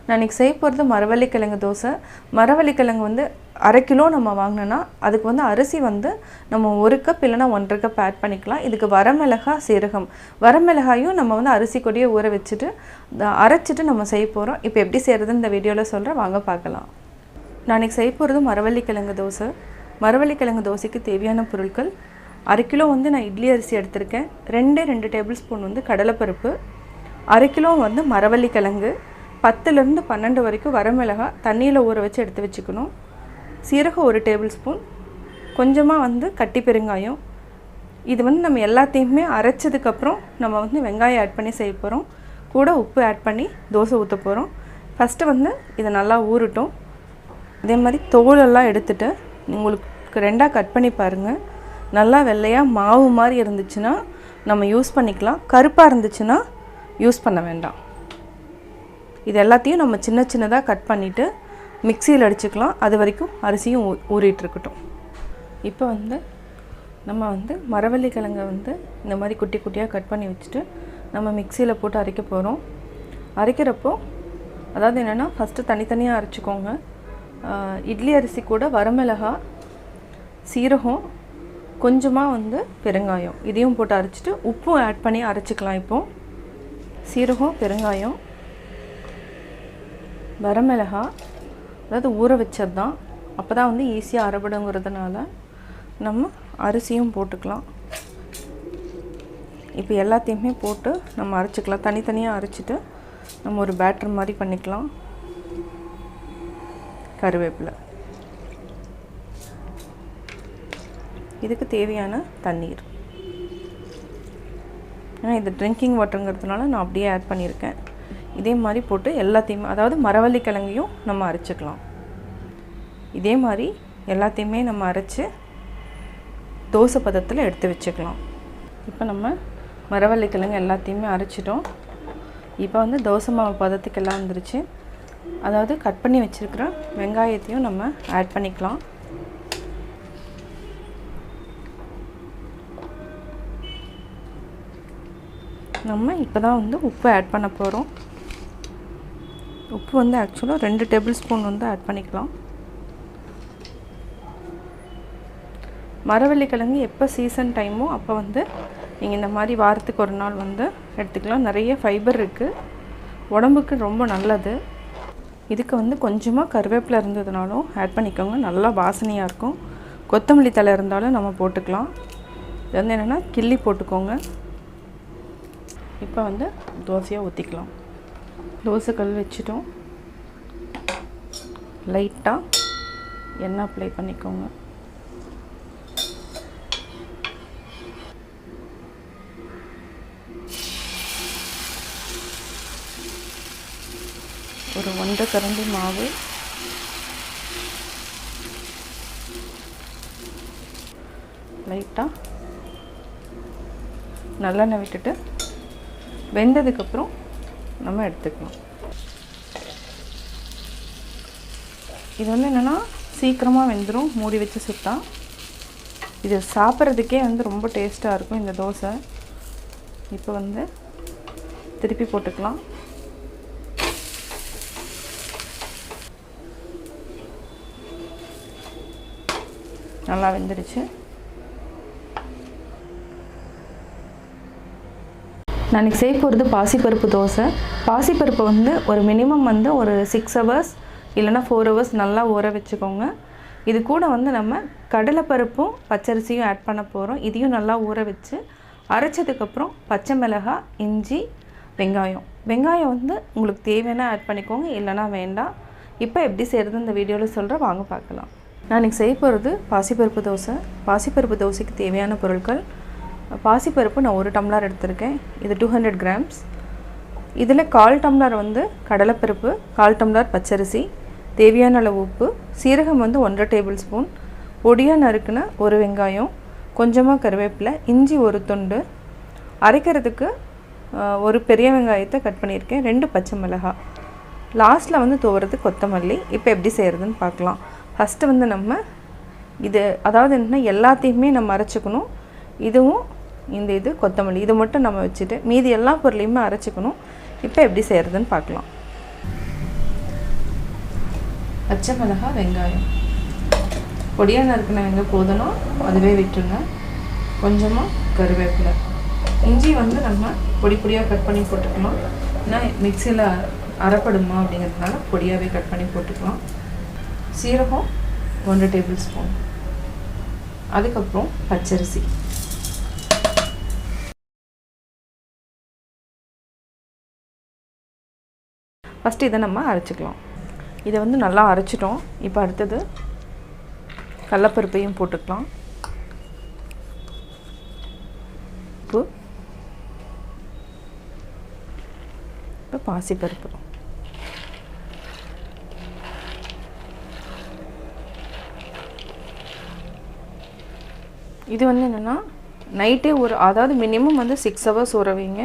நான் இன்னைக்கு செய்ய போகிறது மரவள்ளி கிழங்கு தோசை. மரவள்ளி கிழங்கு வந்து 1/2 கிலோ நம்ம வாங்கினோன்னா அதுக்கு வந்து அரிசி வந்து நம்ம 1 கப் இல்லைனா 1.5 கப் ஆட் பண்ணிக்கலாம். இதுக்கு வரமிளகாய், சீரகம், வரமிளகாயும் நம்ம வந்து அரிசி கொடியை ஊற வச்சுட்டு அரைச்சிட்டு நம்ம செய்ய போகிறோம். இப்போ எப்படி செய்கிறதுன்னு இந்த வீடியோவில் சொல்கிறேன், வாங்க பார்க்கலாம். நான் இன்னைக்கு செய்ய போகிறது மரவள்ளி கிழங்கு தோசை. மரவள்ளி கிழங்கு தோசைக்கு தேவையான பொருட்கள்: 1/2 கிலோ வந்து நான் இட்லி அரிசி எடுத்திருக்கேன், 2 டேபிள் ஸ்பூன் வந்து கடலைப்பருப்பு, 1/2 கிலோ வந்து மரவள்ளி கிழங்கு, 10லேருந்து 12 வரைக்கும் வரமிளகாய் தண்ணியில் ஊற வச்சு எடுத்து வச்சுக்கணும், சீரகம் 1 டேபிள் ஸ்பூன், கொஞ்சமாக வந்து கட்டி பெருங்காயம். இது வந்து நம்ம எல்லாத்தையுமே அரைச்சதுக்கப்புறம் நம்ம வந்து வெங்காயம் ஆட் பண்ணி செய்ய போகிறோம். கூட உப்பு ஆட் பண்ணி தோசை ஊற்ற போகிறோம். ஃபஸ்ட்டு வந்து இதை நல்லா ஊறட்டும். அதே மாதிரி தோலெல்லாம் எடுத்துகிட்டு உங்களுக்கு 2ஆக கட் பண்ணி பாருங்கள். நல்லா வெள்ளையாக மாவு மாதிரி இருந்துச்சுன்னா நம்ம யூஸ் பண்ணிக்கலாம், கருப்பாக இருந்துச்சுன்னா யூஸ் பண்ண வேண்டாம். இது எல்லாத்தையும் நம்ம சின்ன சின்னதாக கட் பண்ணிவிட்டு மிக்சியில் அடிச்சுக்கலாம். அது வரைக்கும் அரிசியும் ஊறிட்டுருக்கட்டும். இப்போ வந்து நம்ம வந்து மரவள்ளி கிழங்கை வந்து இந்த மாதிரி குட்டி குட்டியாக கட் பண்ணி வச்சுட்டு நம்ம மிக்சியில் போட்டு அரைக்க போகிறோம். அரைக்கிறப்போ அதாவது என்னென்னா, ஃபஸ்ட்டு தனித்தனியாக அரைச்சிக்கோங்க. இட்லி அரிசி கூட வரமிளகாய், சீரகம், கொஞ்சமாக வந்து பெருங்காயம் இதையும் போட்டு அரைச்சிட்டு உப்பும் ஆட் பண்ணி அரைச்சிக்கலாம். இப்போது சீரகம், பெருங்காயம், வரமிளகாய், அதாவது ஊற வச்சது தான், அப்போ தான் வந்து ஈஸியாக அரைபடுங்கிறதுனால நம்ம அரிசியும் போட்டுக்கலாம். இப்போ எல்லாத்தையுமே போட்டு நம்ம அரைச்சிக்கலாம். தனித்தனியாக அரைச்சிட்டு நம்ம ஒரு பேட்டர் மாதிரி பண்ணிக்கலாம். கருவேப்பிலை, இதுக்கு தேவையான தண்ணீர். ஏன்னா இது ட்ரிங்கிங் வாட்டருங்கிறதுனால நான் அப்படியே ஆட் பண்ணியிருக்கேன். இதே மாதிரி போட்டு எல்லாத்தையுமே, அதாவது மரவள்ளி கிழங்கையும் நம்ம அரைச்சிக்கலாம். இதே மாதிரி எல்லாத்தையுமே நம்ம அரைச்சி தோசை பதத்தில் எடுத்து வச்சுக்கலாம். இப்போ நம்ம மரவள்ளி கிழங்கு எல்லாத்தையுமே அரைச்சிட்டோம். இப்போ வந்து தோசை மாவு பதத்துக்கு எல்லாம் வந்துருச்சு. அதாவது கட் பண்ணி வச்சுருக்கிற வெங்காயத்தையும் நம்ம ஆட் பண்ணிக்கலாம். நம்ம இப்போ தான் வந்து உப்பு ஆட் பண்ண போகிறோம். உப்பு வந்து ஆக்சுவலாக 2 டேபிள் ஸ்பூன் வந்து ஆட் பண்ணிக்கலாம். மரவள்ளி கிழங்கு எப்போ சீசன் டைமோ அப்போ வந்து நீங்கள் இந்த மாதிரி வாரத்துக்கு ஒரு நாள் வந்து எடுத்துக்கலாம். நிறைய ஃபைபர் இருக்குது, உடம்புக்கு ரொம்ப நல்லது. இதுக்கு வந்து கொஞ்சமாக கருவேப்பிலை இருந்ததுனாலும் ஆட் பண்ணிக்கோங்க, நல்லா வாசனையாக இருக்கும். கொத்தமல்லி தழை இருந்தாலும் நம்ம போட்டுக்கலாம். இது வந்து என்னென்னா கிள்ளி போட்டுக்கோங்க. இப்போ வந்து தோசையை ஊற்றிக்கலாம். தோசை கல் வச்சுட்டோம். லைட்டாக எண்ணெய் அப்ளை பண்ணிக்கோங்க. ஒரு 1 கரண்டி மாவு, லைட்டாக நல்லெண்ணெய் விட்டுட்டு வெந்ததுக்கப்புறம் நம்ம எடுத்துக்கலாம். இது வந்து என்னென்னா சீக்கிரமாக வெந்துடும் மூடி வச்சு சுட்டா. இது சாப்பிட்றதுக்கே வந்து ரொம்ப டேஸ்ட்டாக இருக்கும் இந்த தோசை. இப்போ வந்து திருப்பி போட்டுக்கலாம். நல்லா வெந்துடுச்சு. நான் இன்றைக்கி செய்ய போகிறது பாசிப்பருப்பு தோசை. பாசிப்பருப்பை வந்து ஒரு மினிமம் வந்து ஒரு 6 ஹவர்ஸ் இல்லைனா 4 ஹவர்ஸ் நல்லா ஊற வச்சுக்கோங்க. இது கூட வந்து நம்ம கடலைப்பருப்பும் பச்சரிசியும் ஆட் பண்ண போகிறோம். இதையும் நல்லா ஊற வச்சு அரைச்சதுக்கப்புறம் பச்சை மிளகாய், இஞ்சி, வெங்காயம் வந்து உங்களுக்கு தேவையான ஆட் பண்ணிக்கோங்க, இல்லைனா வேண்டாம். இப்போ எப்படி செய்கிறது இந்த வீடியோவில் சொல்கிறேன், வாங்க பார்க்கலாம். நான் இன்றைக்கி செய்ய போகிறது பாசிப்பருப்பு தோசை. பாசிப்பருப்பு தோசைக்கு தேவையான பொருட்கள்: பாசிப்பருப்பு நான் 1 டம்ளர் எடுத்திருக்கேன், இது 200 கிராம்ஸ். இதில் 1/4 டம்ளர் வந்து கடலைப்பருப்பு, 1/4 டம்ளர் பச்சரிசி, தேவையான அளவு உப்பு, சீரகம் வந்து 1 டேபிள் ஸ்பூன், பொடியாக நறுக்குன 1 வெங்காயம், கொஞ்சமாக கருவேப்பிலை, இஞ்சி 1 துண்டு, அரைக்கிறதுக்கு 1 பெரிய வெங்காயத்தை கட் பண்ணியிருக்கேன், 2 பச்சை மிளகாய், லாஸ்ட்டில் வந்து துவறது கொத்தமல்லி. இப்போ எப்படி செய்கிறதுன்னு பார்க்கலாம். ஃபஸ்ட்டு வந்து நம்ம இது அதாவது என்ன, எல்லாத்தையுமே நம்ம அரைச்சிக்கணும். இதுவும் இது கொத்தமல்லி இது மட்டும் நம்ம வச்சுட்டு மீதி எல்லா பொருளையுமே அரைச்சிக்கணும். இப்போ எப்படி செய்கிறதுன்னு பார்க்கலாம். பச்சை மிளகாய், வெங்காயம். பொடியாக நறுக்கின வெங்காயம் போதும்னா அதுவே விட்டுருங்க. கொஞ்சமாக கருவேப்பிலை. இஞ்சி வந்து நம்ம பொடி பொடியாக கட் பண்ணி போட்டுக்கலாம். ஏன்னா மிக்சியில் அரைப்படுமா அப்படிங்கிறதுனால பொடியாகவே கட் பண்ணி போட்டுக்கலாம். சீரகம் 1 டேபிள் ஸ்பூன். அதுக்கப்புறம் பச்சரிசி. ஃபஸ்ட்டு இதை நம்ம அரைச்சிக்கலாம். இதை வந்து நல்லா அரைச்சிட்டோம். இப்போ அடுத்தது கடலைப்பருப்பையும் போட்டுக்கலாம். உப்பு, இப்போ பாசிப்பருப்பு. இது வந்து என்னென்னா நைட்டே அதாவது மினிமம் வந்து 6 ஹவர்ஸ் ஊற வைங்க.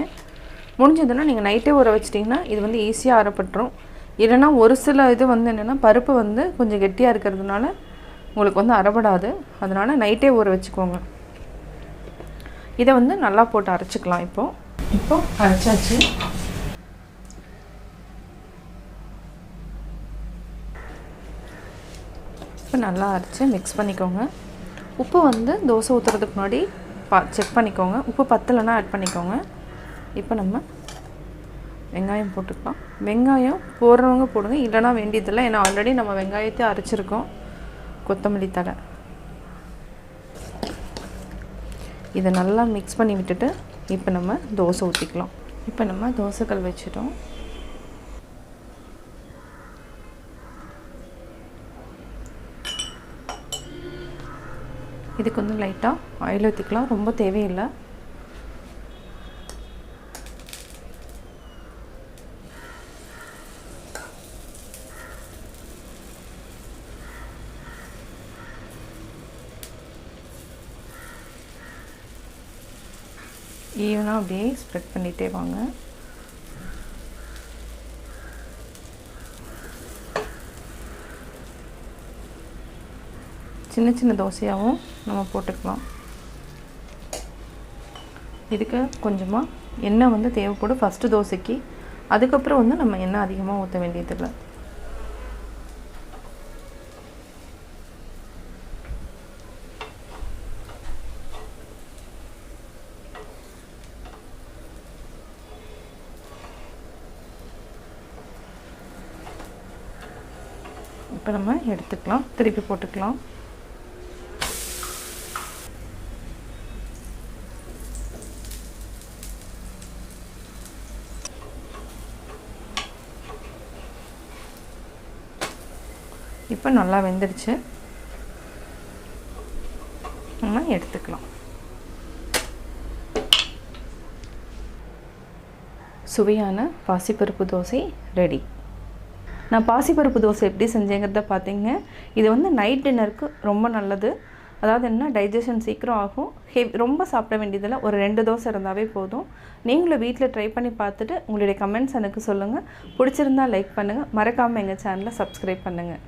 முடிஞ்சதுன்னா நீங்கள் நைட்டே ஊற வச்சிட்டிங்கன்னா இது வந்து ஈஸியாக அரைப்பட்டுரும். இல்லைனா ஒரு சில இது வந்து என்னென்னா பருப்பு வந்து கொஞ்சம் கெட்டியாக இருக்கிறதுனால உங்களுக்கு வந்து அரைப்படாது. அதனால் நைட்டே ஊற வச்சுக்கோங்க. இதை வந்து நல்லா போட்டு அரைச்சிக்கலாம். இப்போ அரைச்சாச்சு. இப்போ நல்லா அரைச்சி மிக்ஸ் பண்ணிக்கோங்க. உப்பு வந்து தோசை ஊற்றுறதுக்கு முன்னாடி செக் பண்ணிக்கோங்க. உப்பு பத்தலைன்னா ஆட் பண்ணிக்கோங்க. இப்போ நம்ம வெங்காயம் போட்டுக்கலாம். வெங்காயம் போடுறவங்க போடுங்க, இல்லைனா வேண்டியதில்லை. ஏன்னா ஆல்ரெடி நம்ம வெங்காயத்தை அரைச்சிருக்கோம். கொத்தமல்லி தழை. இதை நல்லா மிக்ஸ் பண்ணி விட்டுட்டு இப்போ நம்ம தோசை ஊற்றிக்கலாம். இப்போ நம்ம தோசைக்கல் வச்சிட்டோம். இதுக்கு வந்து லைட்டாக ஆயில் ஊற்றிக்கலாம். ரொம்ப தேவையில்லை. ஈவனாக அப்படியே ஸ்ப்ரெட் பண்ணிகிட்டே வாங்க. சின்ன சின்ன தோசையாகவும் நம்ம போட்டுக்கலாம். இதுக்கு கொஞ்சமாக எண்ணெய் வந்து தேவைப்படும் ஃபஸ்ட்டு தோசைக்கு. அதுக்கப்புறம் வந்து நம்ம எண்ணெய் அதிகமாக ஊற்ற வேண்டியதில்லை. இப்போ நம்ம எடுத்துக்கலாம். திருப்பி போட்டுக்கலாம். இப்போ நல்லா வெந்துடுச்சு. நம்ம எடுத்துக்கலாம். சுவையான பாசிப்பருப்பு தோசை ரெடி. நான் பாசிப்பருப்பு தோசை எப்படி செஞ்சேங்கிறத பார்த்தீங்க. இது வந்து நைட் டின்னருக்கு ரொம்ப நல்லது. அதாவது என்ன, டைஜஷன் சீக்கிரம் ஆகும். ரொம்ப சாப்பிட வேண்டியதில்லை. ஒரு 2 தோசை இருந்தாவே போதும். நீங்களும் வீட்டில் ட்ரை பண்ணி பார்த்துட்டு உங்களுடைய கமெண்ட்ஸ் எனக்கு சொல்லுங்கள். பிடிச்சிருந்தா லைக் பண்ணுங்கள். மறக்காமல் எங்கள் சேனலை சப்ஸ்கிரைப் பண்ணுங்கள்.